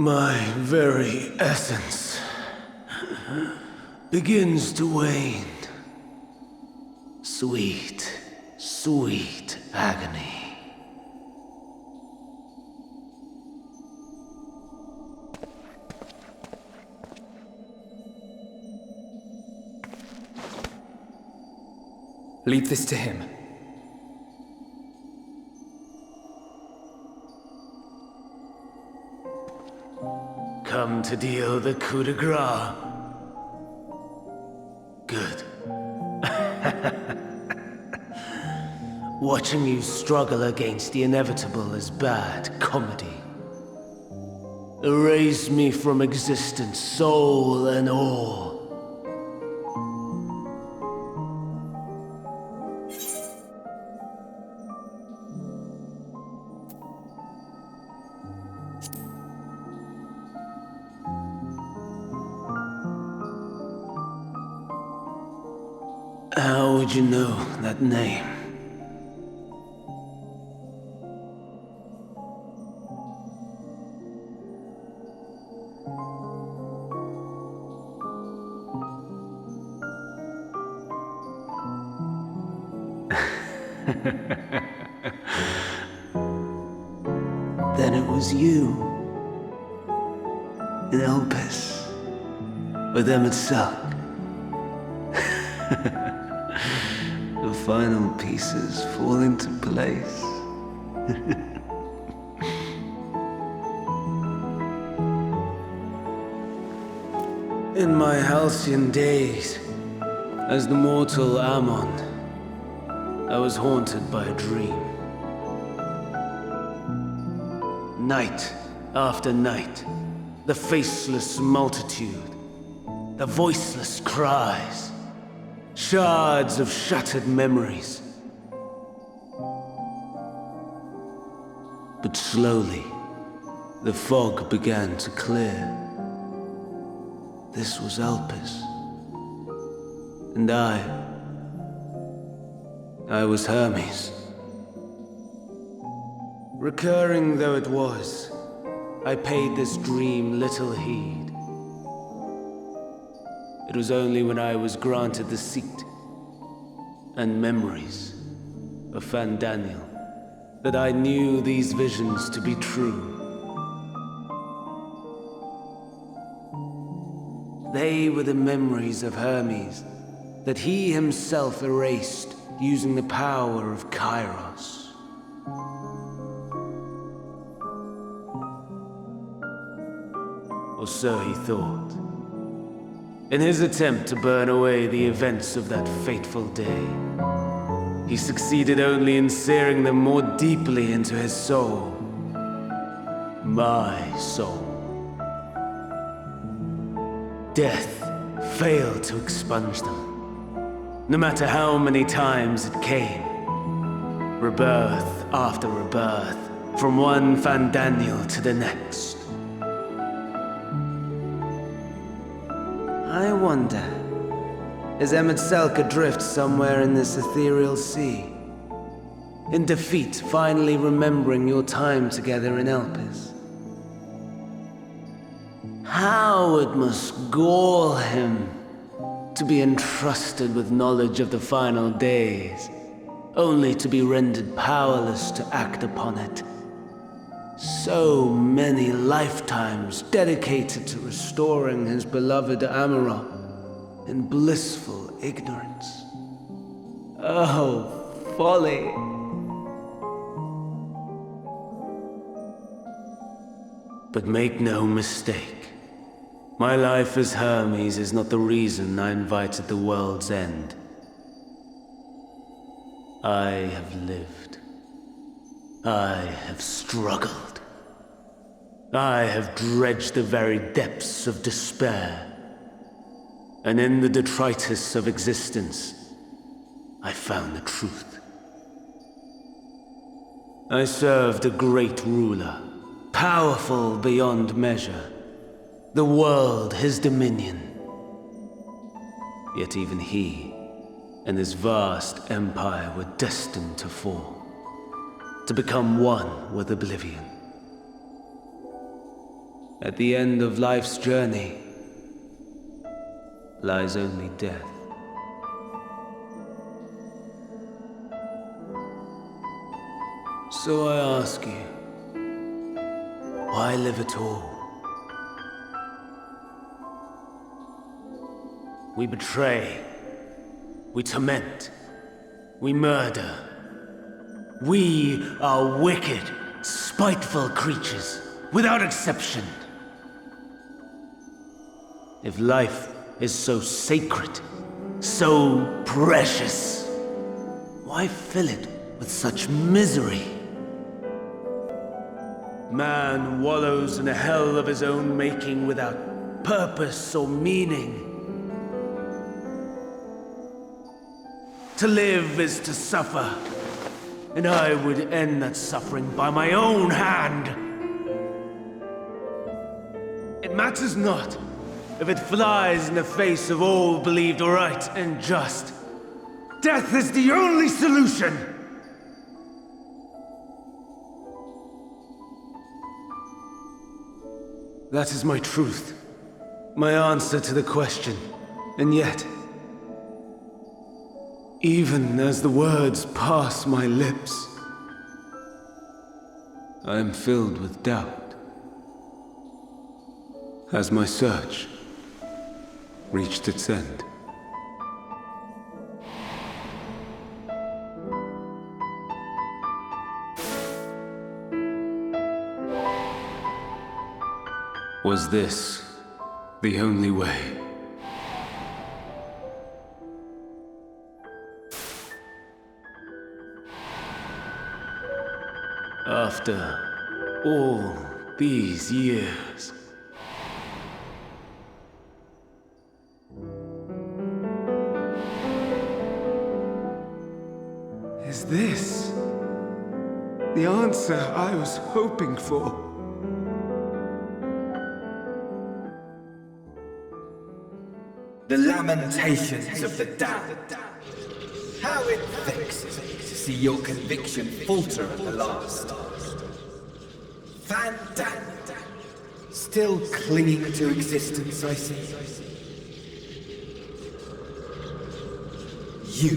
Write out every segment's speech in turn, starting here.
My very essence begins to wane. Sweet, sweet agony. Leave this to him. Come to deal the coup de grace. Good. Watching you struggle against the inevitable is bad comedy. Erase me from existence, soul and all. How would you know that name? Then it was you, in Elpis, with Amon. The final pieces fall into place. In my halcyon days, as the mortal Amon, I was haunted by a dream. Night after night, the faceless multitude, the voiceless cries, shards of shattered memories. But slowly, the fog began to clear. This was Elpis. And I was Hermes. Recurring though it was, I paid this dream little heed. It was only when I was granted the seat and memories of Hydaelyn that I knew these visions to be true. They were the memories of Hermes that he himself erased using the power of Kairos. Or so he thought. In his attempt to burn away the events of that fateful day, he succeeded only in searing them more deeply into his soul. My soul. Death failed to expunge them, no matter how many times it came. Rebirth after rebirth, from one Hydaelyn to the next. I wonder, is Amon adrift somewhere in this ethereal sea? In defeat, finally remembering your time together in Elpis? How it must gall him to be entrusted with knowledge of the final days, only to be rendered powerless to act upon it. So many lifetimes dedicated to restoring his beloved Amon in blissful ignorance. Oh, folly! But make no mistake, my life as Hermes is not the reason I invited the world's end. I have lived. I have struggled. I have dredged the very depths of despair. And in the detritus of existence, I found the truth. I served a great ruler, powerful beyond measure. The world his dominion. Yet even he and his vast empire were destined to fall, to become one with oblivion. At the end of life's journey lies only death. So I ask you, why live at all? We betray, we torment, we murder. We are wicked, spiteful creatures, without exception. If life is so sacred, so precious, why fill it with such misery? Man wallows in a hell of his own making without purpose or meaning. To live is to suffer, and I would end that suffering by my own hand. It matters not if it flies in the face of all believed right and just. Death is the only solution! That is my truth, my answer to the question. And yet, even as the words pass my lips, I am filled with doubt. Has my search reached its end? Was this the only way? After all these years, is this the answer I was hoping for? The lamentations of the damned. How it vexes me to see your conviction falter at the last. Van Damme, still clinging to existence, I see. You,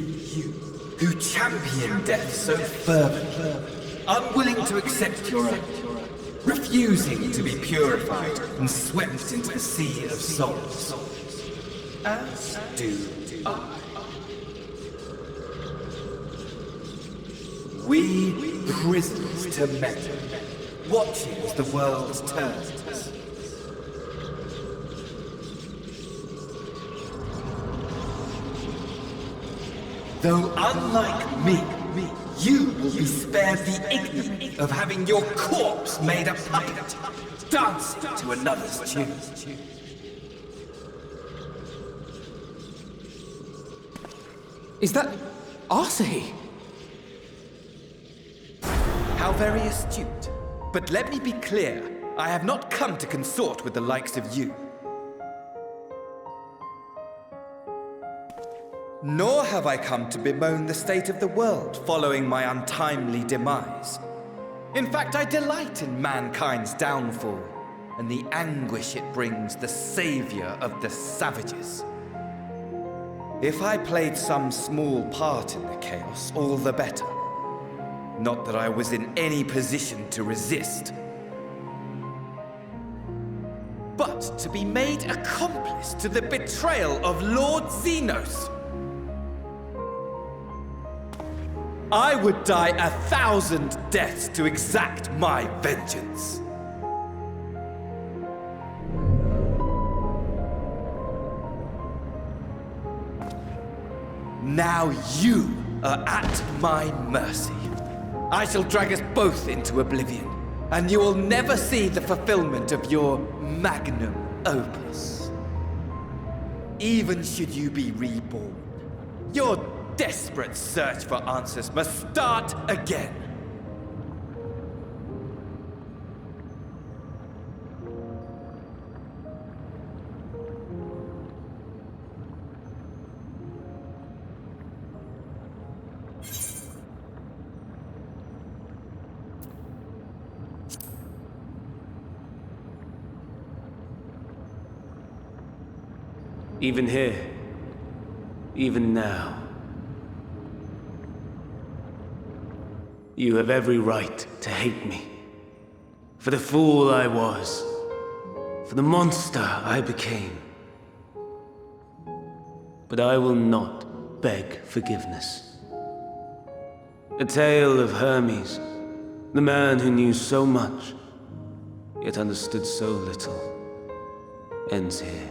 who champion death so fervently, unwilling to accept your own, refusing to be purified and swept into the sea of souls. As do I. We prisoners to men, watching as the world turns. Though unlike me, you will be spared the ignominy of having your corpse made a puppet, dancing to another's tune. Is that Arsahi? How very astute. But let me be clear, I have not come to consort with the likes of you. Nor have I come to bemoan the state of the world following my untimely demise. In fact, I delight in mankind's downfall and the anguish it brings the savior of the savages. If I played some small part in the chaos, all the better. Not that I was in any position to resist. But to be made accomplice to the betrayal of Lord Xenos. I would die 1,000 deaths to exact my vengeance. Now you are at my mercy. I shall drag us both into oblivion, and you will never see the fulfillment of your magnum opus. Even should you be reborn, your desperate search for answers must start again. Even here. Even now. You have every right to hate me. For the fool I was. For the monster I became. But I will not beg forgiveness. A tale of Hermes, the man who knew so much, yet understood so little, ends here.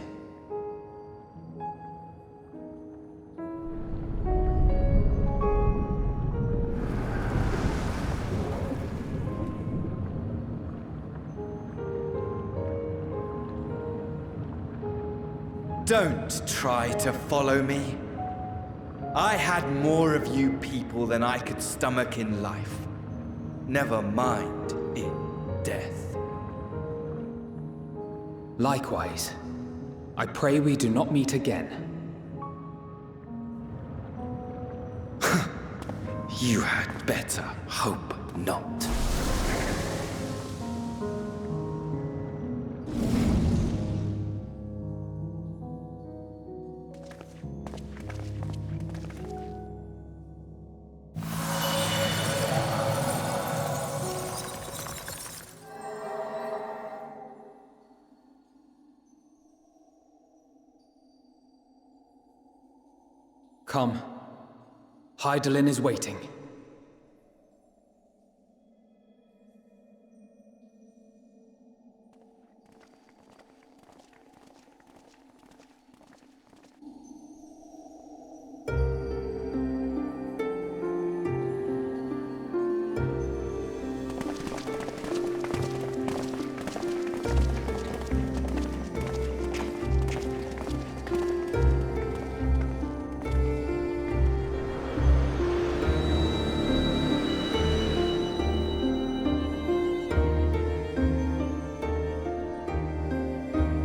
Don't try to follow me. I had more of you people than I could stomach in life. Never mind in death. Likewise. I pray we do not meet again. You had better hope not. Come. Hydaelyn is waiting.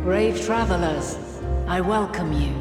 Brave travelers, I welcome you.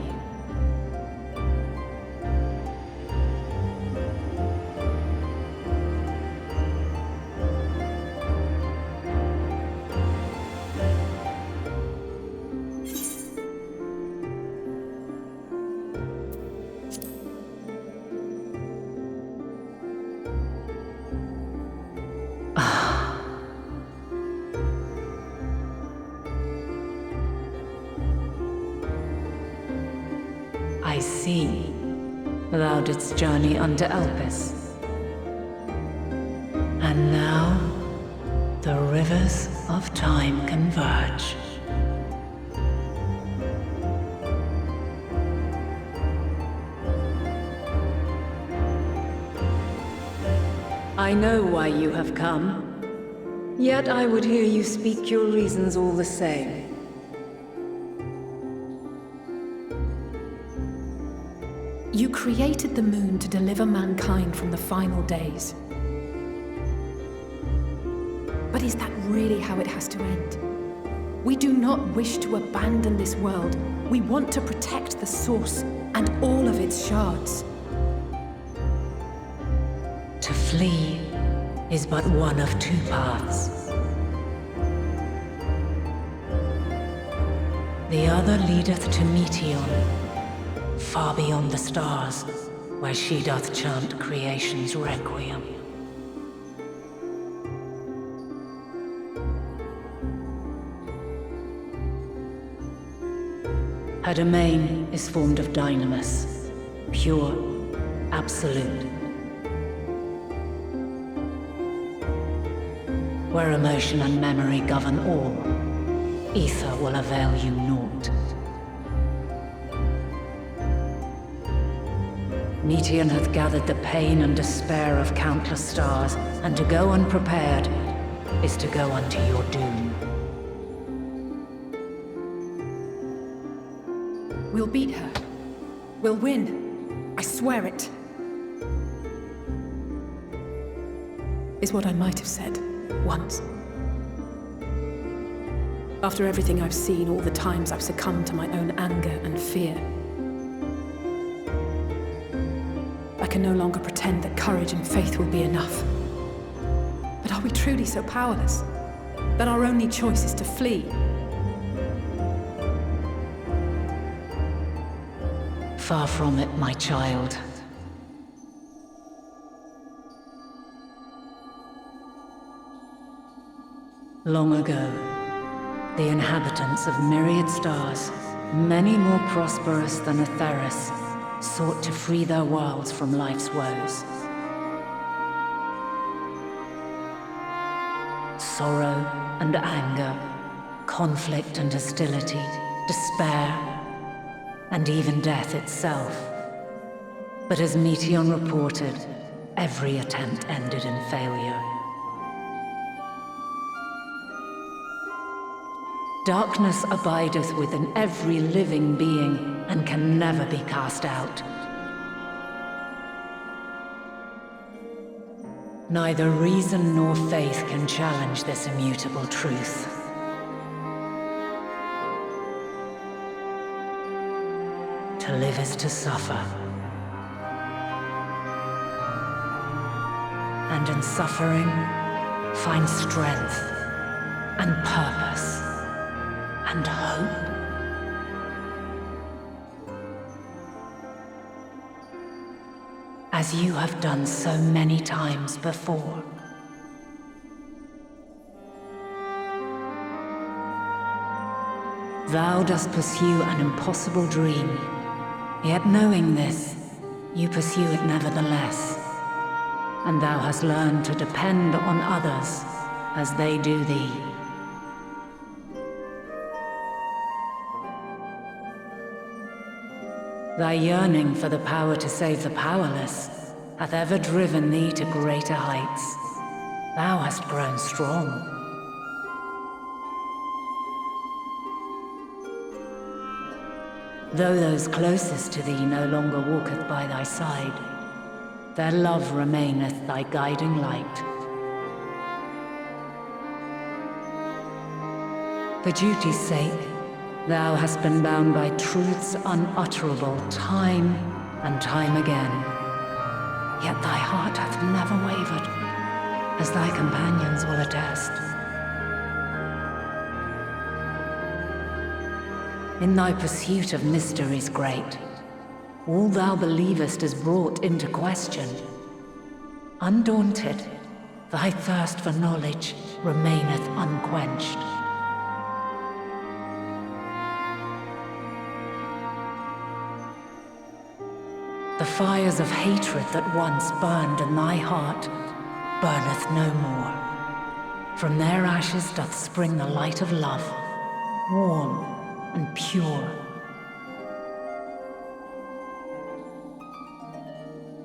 I see. Thou didst journey under Elpis. And now, the rivers of time converge. I know why you have come, yet I would hear you speak your reasons all the same. You created the moon to deliver mankind from the final days. But is that really how it has to end? We do not wish to abandon this world. We want to protect the source and all of its shards. To flee is but one of two paths. The other leadeth to Meteon, far beyond the stars, where she doth chant creation's requiem. Her domain is formed of dynamis, pure, absolute. Where emotion and memory govern all, ether will avail you naught. Meteon hath gathered the pain and despair of countless stars, and to go unprepared is to go unto your doom. We'll beat her. We'll win. I swear it. Is what I might have said, once. After everything I've seen, all the times I've succumbed to my own anger and fear. I can no longer pretend that courage and faith will be enough. But are we truly so powerless? That our only choice is to flee? Far from it, my child. Long ago, the inhabitants of myriad stars, many more prosperous than Atheris, sought to free their worlds from life's woes. Sorrow and anger, conflict and hostility, despair, and even death itself. But as Meteion reported, every attempt ended in failure. Darkness abideth within every living being and can never be cast out. Neither reason nor faith can challenge this immutable truth. To live is to suffer. And in suffering, find strength and purpose and hope. As you have done so many times before. Thou dost pursue an impossible dream, yet knowing this, you pursue it nevertheless. And thou hast learned to depend on others as they do thee. Thy yearning for the power to save the powerless hath ever driven thee to greater heights. Thou hast grown strong. Though those closest to thee no longer walketh by thy side, their love remaineth thy guiding light. For duty's sake, thou hast been bound by truths unutterable time and time again. Yet thy heart hath never wavered, as thy companions will attest. In thy pursuit of mysteries great, all thou believest is brought into question. Undaunted, thy thirst for knowledge remaineth unquenched. The fires of hatred that once burned in thy heart burneth no more. From their ashes doth spring the light of love, warm and pure.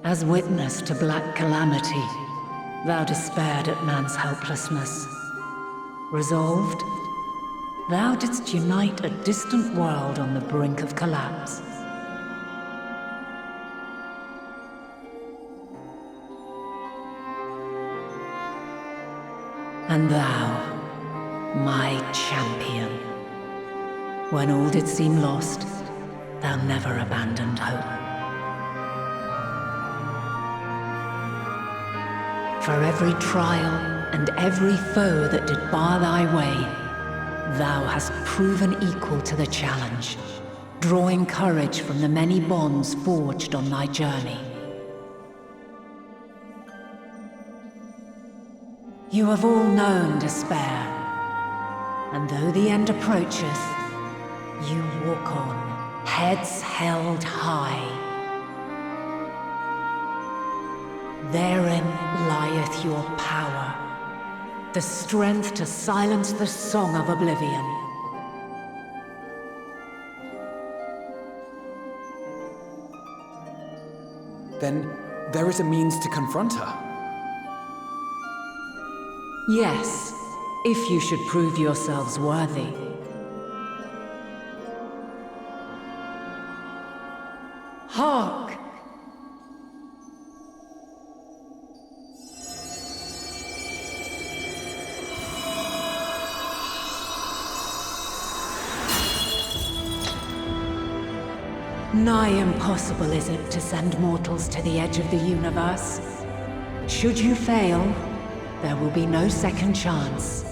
As witness to black calamity, thou despaired at man's helplessness. Resolved, thou didst unite a distant world on the brink of collapse. And thou, my champion, when all did seem lost, thou never abandoned hope. For every trial and every foe that did bar thy way, thou hast proven equal to the challenge, drawing courage from the many bonds forged on thy journey. You have all known despair, and though the end approacheth, you walk on, heads held high. Therein lieth your power, the strength to silence the song of oblivion. Then there is a means to confront her. Yes, if you should prove yourselves worthy. Hark! Nigh impossible is it to send mortals to the edge of the universe. Should you fail, there will be no second chance.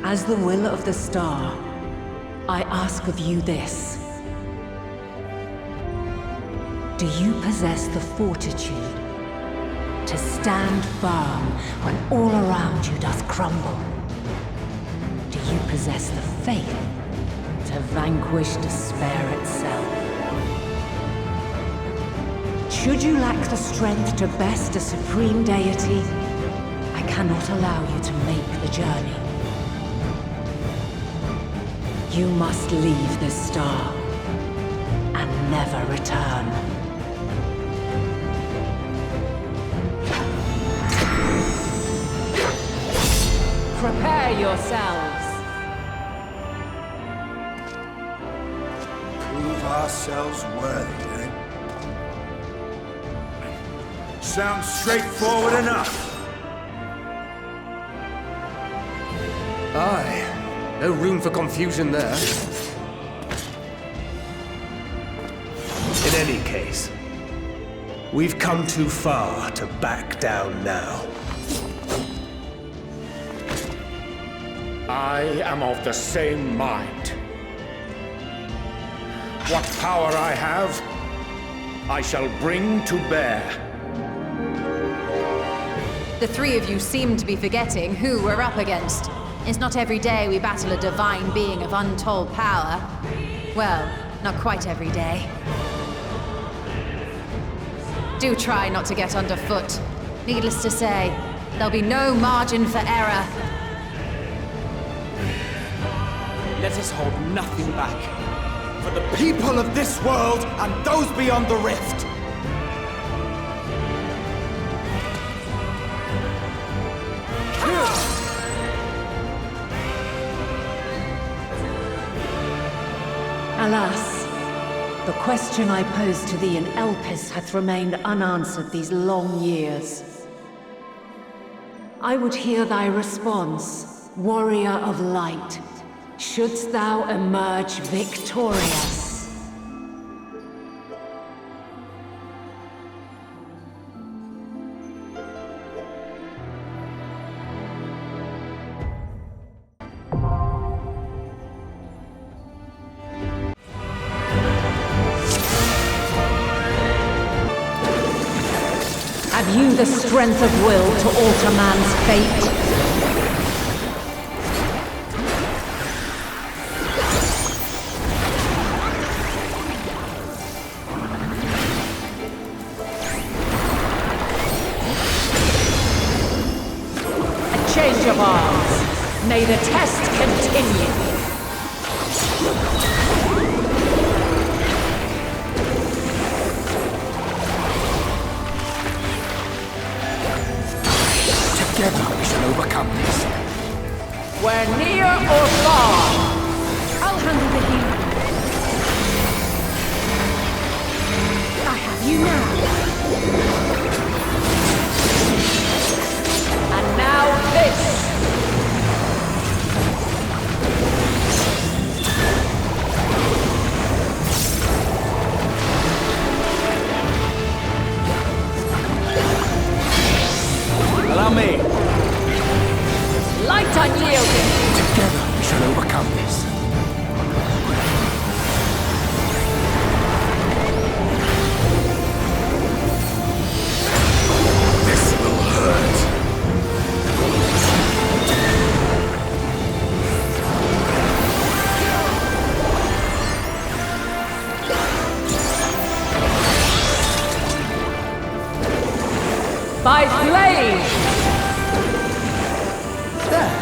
As the will of the star, I ask of you this. Do you possess the fortitude to stand firm when all around you does crumble? Do you possess the faith to vanquish despair itself? Should you lack the strength to best a supreme deity, I cannot allow you to make the journey. You must leave this star and never return. Prepare yourselves. Prove ourselves worthy, eh? Sounds straightforward enough. Aye. No room for confusion there. In any case, we've come too far to back down now. I am of the same mind. What power I have, I shall bring to bear. The three of you seem to be forgetting who we're up against. It's not every day we battle a divine being of untold power. Well, not quite every day. Do try not to get underfoot. Needless to say, there'll be no margin for error. Let us hold nothing back. For the people of this world and those beyond the rift. Alas, the question I posed to thee in Elpis hath remained unanswered these long years. I would hear thy response, warrior of light. Shouldst thou emerge victorious? Have you the strength of will to alter man's fate? Change of arms. May the test continue. Together we shall overcome this. We're near or far. I'll handle the healing. I have you now. And now this! Allow me. Light unyielding! Together we shall overcome this. This will hurt. By blade! There.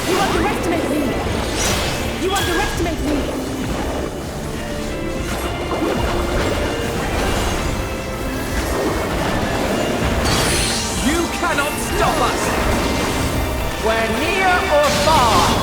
You underestimate me! You underestimate me! You cannot stop us! We're near or far.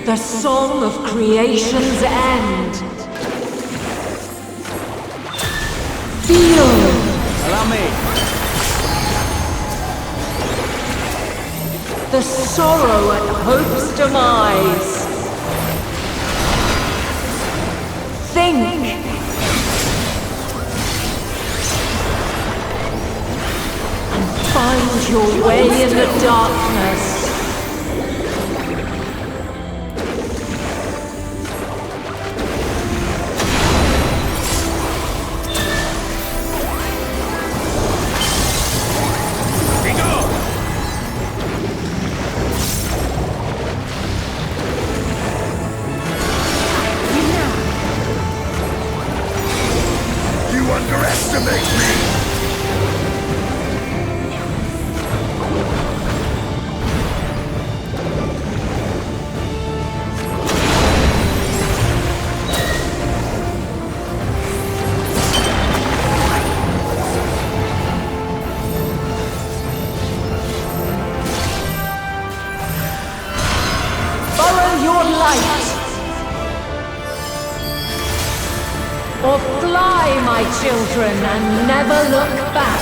The song of creation's end. Feel. Allow me. The sorrow at hope's demise. Think. And find your way in the darkness. Or fly, my children, and never look back.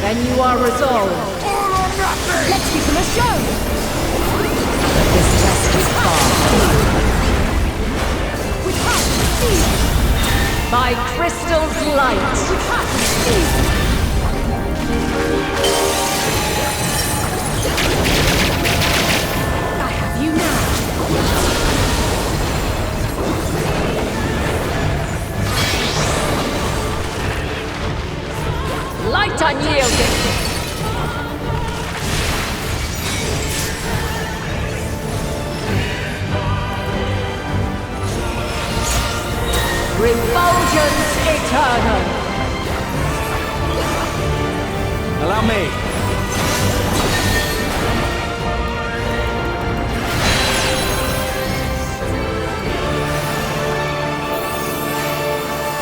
Then you are resolved. All or nothing! Let's give them a show! This test is far. We can't see! By crystal's light. We can't see! I have you now! Light unyielding. Refulgence eternal. Allow me.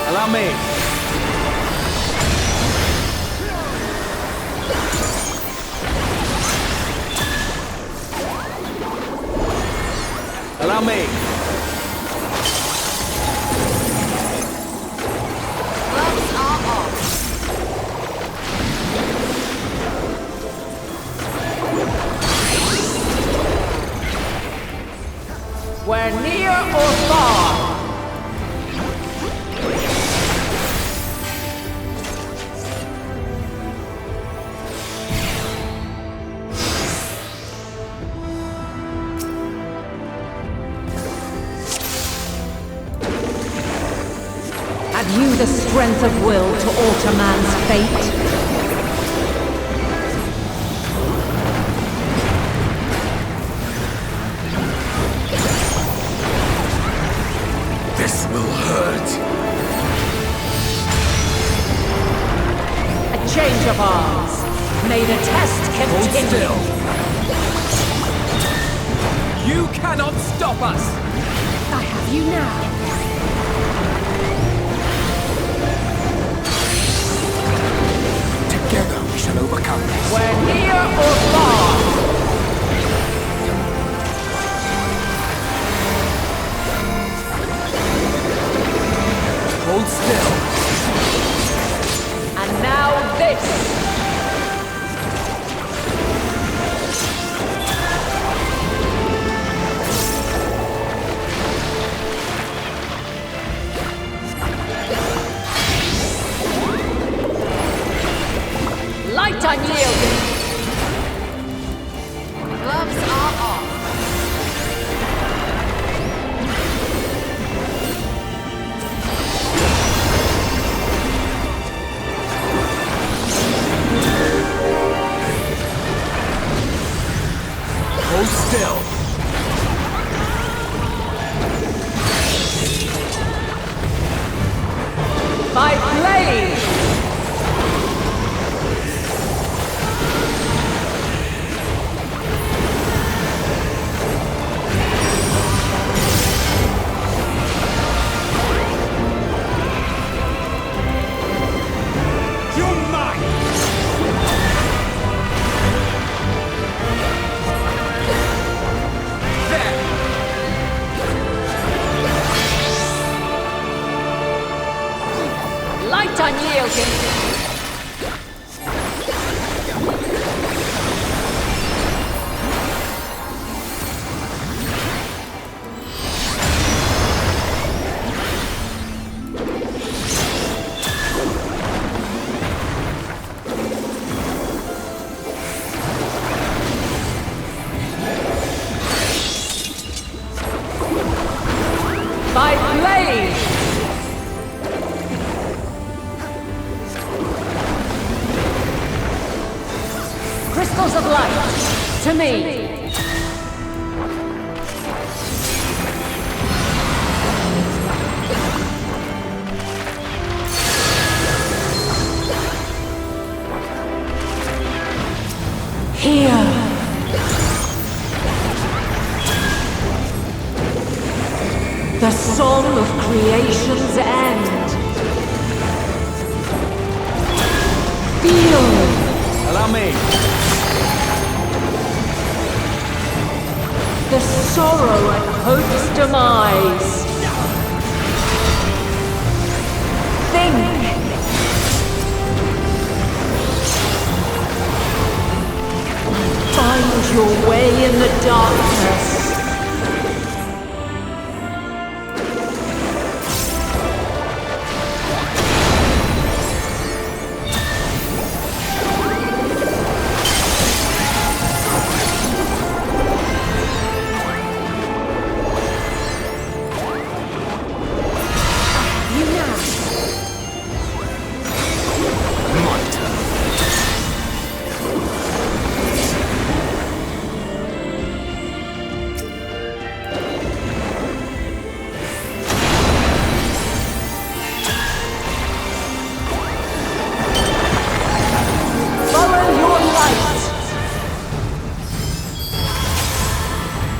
Allow me. Allow me. Gloves are off. Where near or far. Have you the strength of will to alter man's fate? This will hurt. A change of arms. May the test continue. You cannot stop us! I have you now! Together we shall overcome this. Where near or far. Hold still. And now this. Light unyielding. unyielding. By blade! Crystals of light, to me! Here! The song of creation's end. Feel! Allow me. The sorrow at hope's demise. Think! Find your way in the darkness.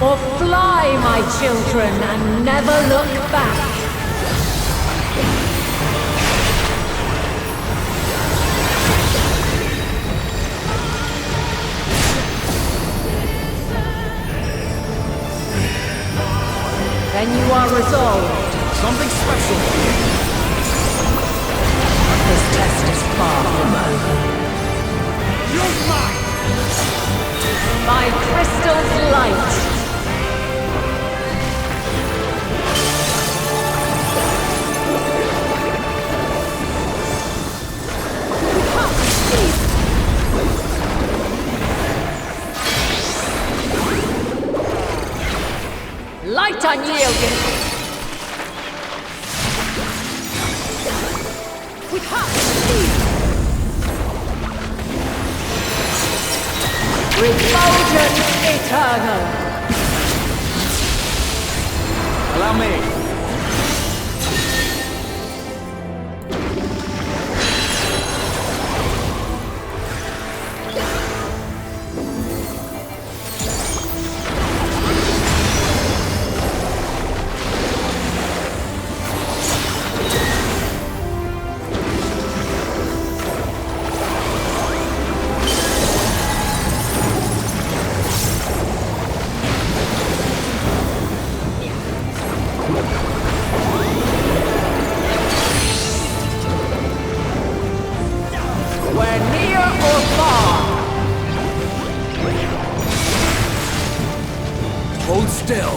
Or fly, my children, and never look back. Then you are resolved. Something special. This test is far from over. Use mine! By crystal's light. Light unyielding! Refulgence eternal! Allow me. Hold still.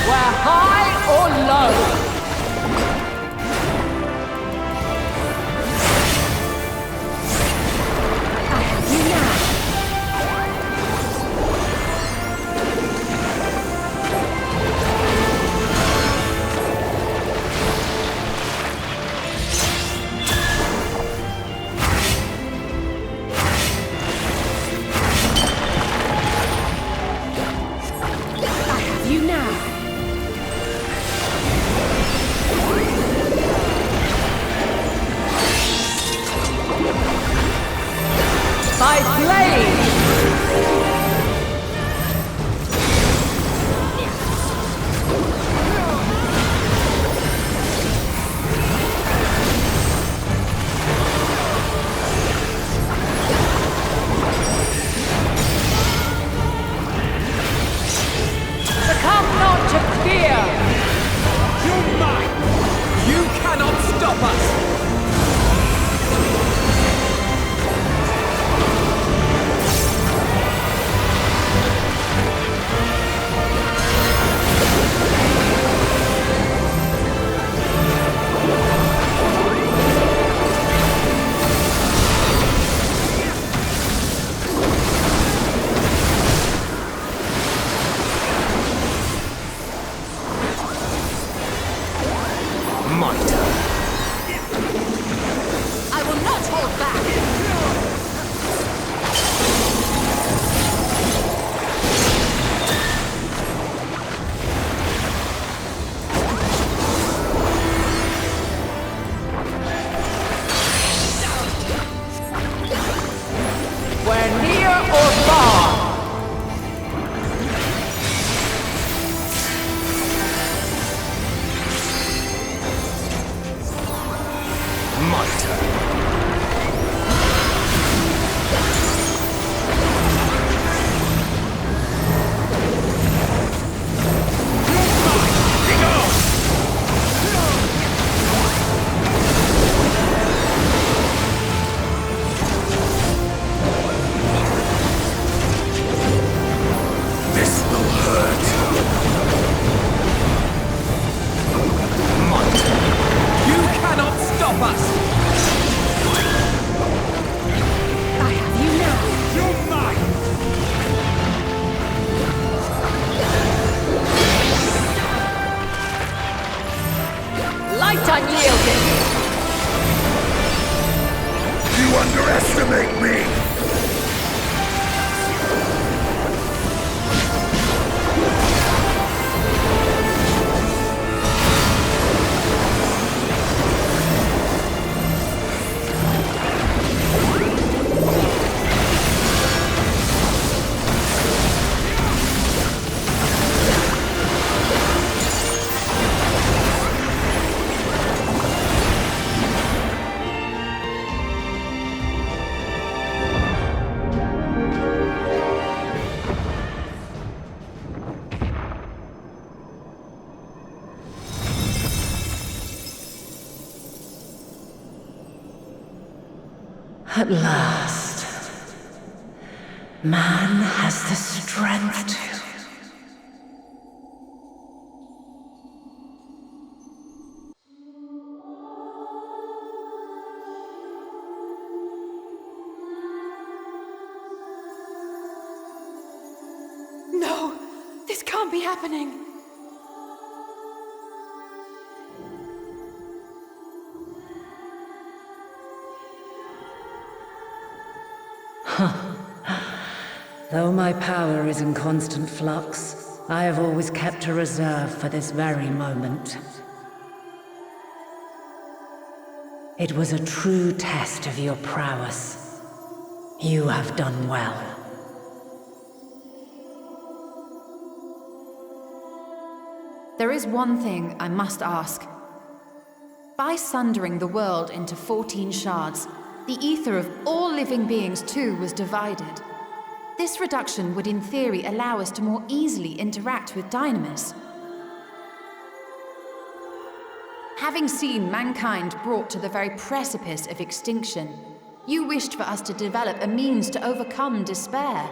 We're high or low? Mitre. I will not hold back! We're near or far. Mitre. Unyielding! You underestimate me! At last, man has the strength to... No! This can't be happening! Though my power is in constant flux, I have always kept a reserve for this very moment. It was a true test of your prowess. You have done well. There is one thing I must ask. By sundering the world into 14 shards, the ether of all living beings too was divided. This reduction would in theory allow us to more easily interact with Dynamis. Having seen mankind brought to the very precipice of extinction, you wished for us to develop a means to overcome despair.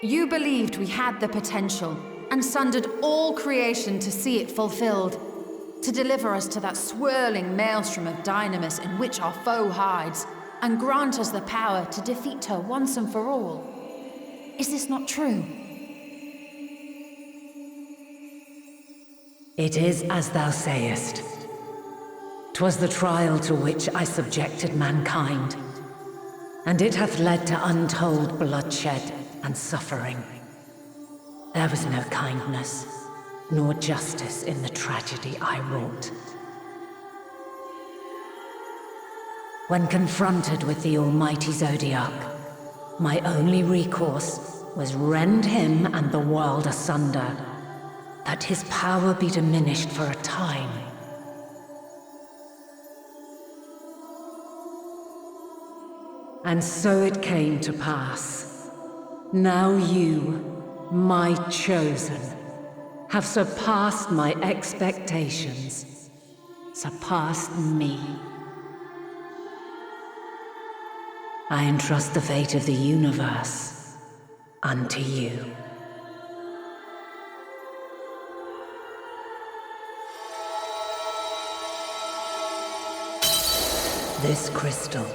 You believed we had the potential, and sundered all creation to see it fulfilled, to deliver us to that swirling maelstrom of Dynamis in which our foe hides, and grant us the power to defeat her once and for all. Is this not true? It is as thou sayest. 'Twas the trial to which I subjected mankind, and it hath led to untold bloodshed and suffering. There was no kindness, nor justice in the tragedy I wrought. When confronted with the almighty Zodiark, my only recourse was rend him and the world asunder, that his power be diminished for a time. And so it came to pass. Now you, my chosen, have surpassed my expectations, surpassed me. I entrust the fate of the universe unto you. This crystal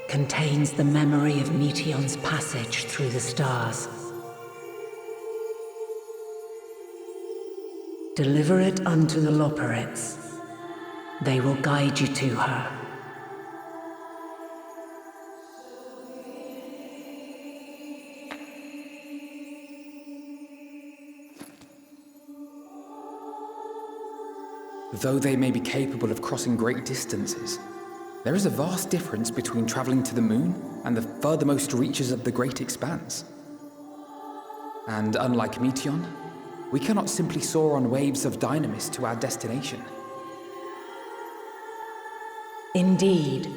contains the memory of Meteion's passage through the stars. Deliver it unto the Loporrits, They will guide you to her. Though they may be capable of crossing great distances, there is a vast difference between traveling to the moon and the furthermost reaches of the great expanse. And unlike Meteion, we cannot simply soar on waves of dynamis to our destination. Indeed.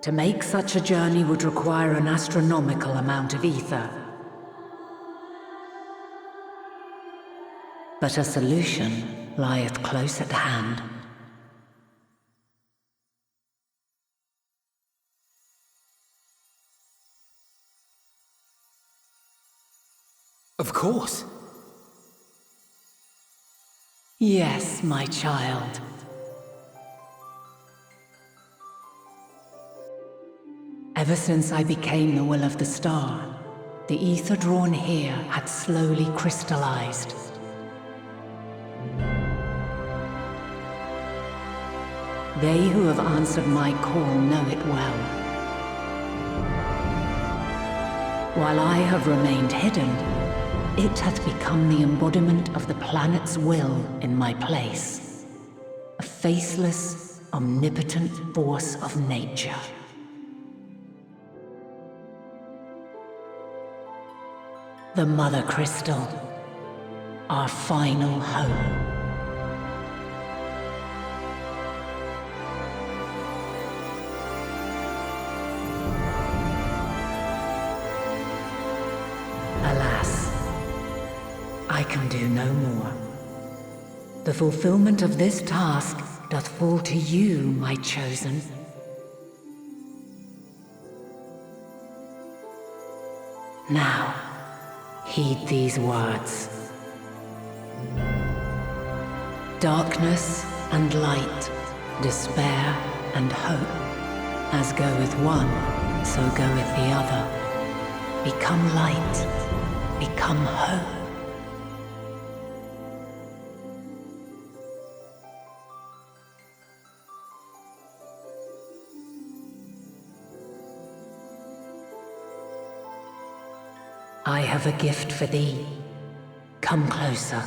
To make such a journey would require an astronomical amount of ether. But a solution lieth close at hand. Of course. Yes, my child. Ever since I became the will of the star, the ether drawn here had slowly crystallized. They who have answered my call know it well. While I have remained hidden, it hath become the embodiment of the planet's will in my place. A faceless, omnipotent force of nature. The Mother Crystal, our final hope. Alas, I can do no more. The fulfillment of this task doth fall to you, my chosen. Now, heed these words. Darkness and light, despair and hope. As goeth one, so goeth the other. Become light, become hope. I have a gift for thee. Come closer.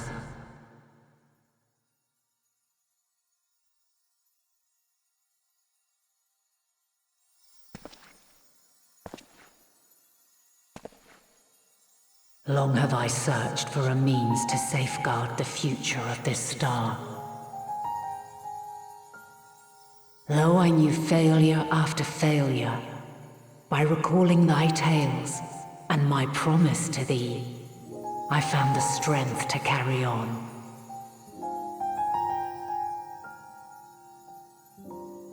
Long have I searched for a means to safeguard the future of this star. Though I knew failure after failure, by recalling thy tales, and my promise to thee, I found the strength to carry on.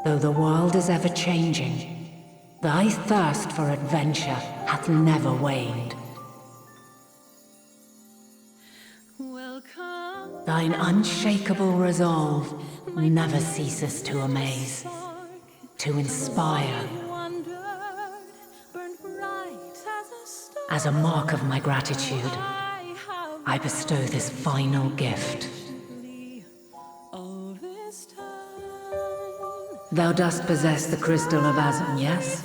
Though the world is ever changing, thy thirst for adventure hath never waned. Thine unshakable resolve never ceases to amaze, to inspire. As a mark of my gratitude, I bestow this final gift. Thou dost possess the crystal of Amon, yes?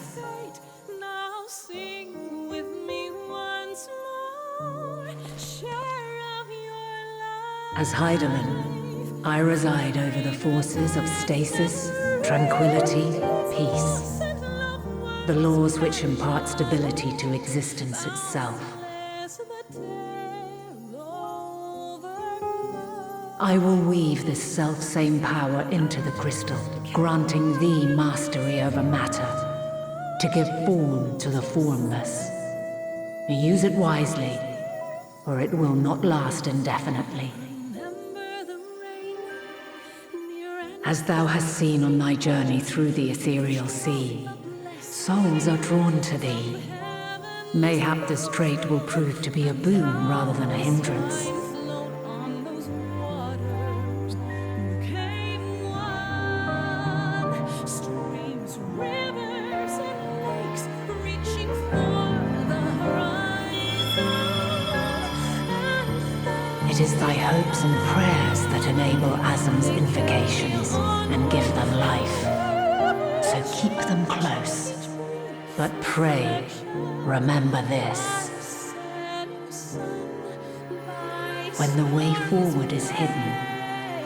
As Hydaelyn, I reside over the forces of stasis, tranquility, peace. The laws which impart stability to existence itself. I will weave this self-same power into the crystal, granting thee mastery over matter, to give form to the formless. Use it wisely, or it will not last indefinitely. As thou hast seen on thy journey through the ethereal sea, souls are drawn to thee. Mayhap this trait will prove to be a boon rather than a hindrance. It is thy hopes and prayers that enable Azam's invocations and give life, so keep them close. But pray, remember this. When the way forward is hidden,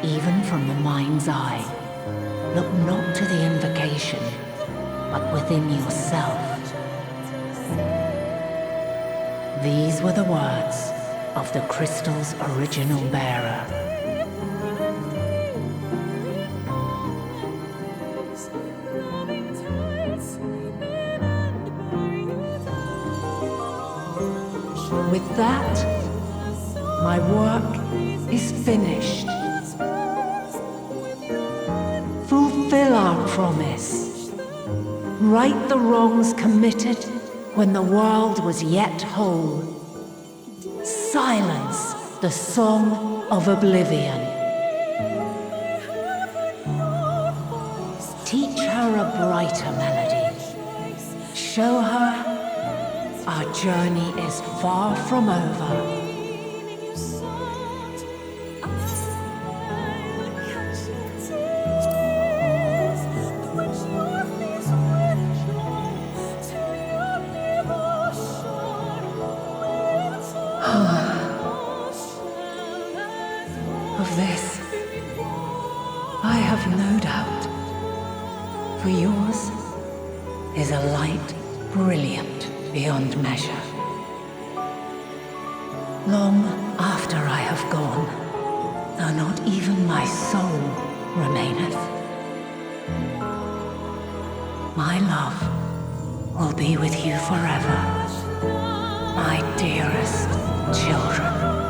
even from the mind's eye, look not to the invocation, but within yourself. These were the words of the crystal's original bearer. With that, my work is finished. Fulfill our promise. Right the wrongs committed when the world was yet whole. Silence the song of oblivion. Teach her a brighter melody. Show her our journey is far from over. Of this, I have no doubt. For yours is a light brilliant beyond measure. Long after I have gone, though not even my soul remaineth, my love will be with you forever, my dearest children.